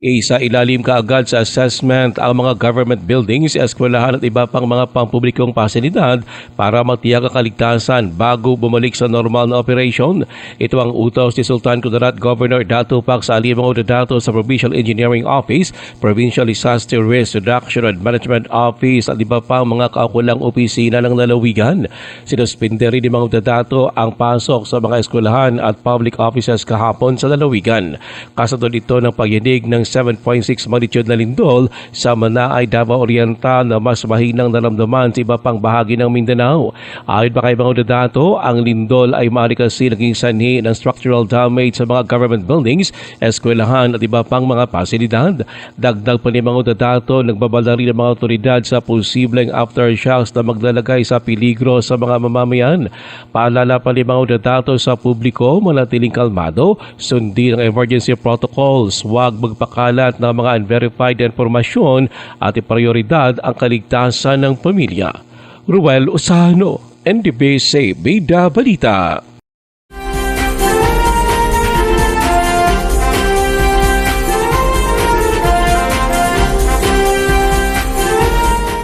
Isa ilalim kaagad sa assessment ang mga government buildings, eskwelahan at iba pang mga pampublikong pasilidad para matiyak ang kaligtasan bago bumalik sa normal na operation. Ito ang utos ni Sultan Kudarat Governor Dato Pac sa Alimango de Dato sa Provincial Engineering Office, Provincial Disaster Risk Reduction and Management Office at iba pang mga kaukulang opisina ng lalawigan. Sinuspinde rin ni Mang Dato ang pasok sa mga eskwelahan at public offices kahapon sa lalawigan. Kasunod ito ng pagyanig ng 7.6 magnitude na lindol sa Manaay, Davao Oriental na mas mahinang naramdaman sa iba pang bahagi ng Mindanao. Ayon pa kay Mang Dato, ang lindol ay maaari kasi naging sanhi ng structural damage sa mga government buildings, eskwelahan at iba pang mga pasilidad. Dagdag pa ni Mang Dato, nagbabala rin ang mga otoridad sa posibleng aftershocks na maglalagay sa peligro sa mga mamamayan. Paalala pa ni Mang Dato sa publiko, manatiling kalmado, sundin ang emergency protocols, huwag magpakalat ng mga unverified informasyon at iprioridad ang kaligtasan ng pamilya. Ruel Usano, NDBC Bida Balita.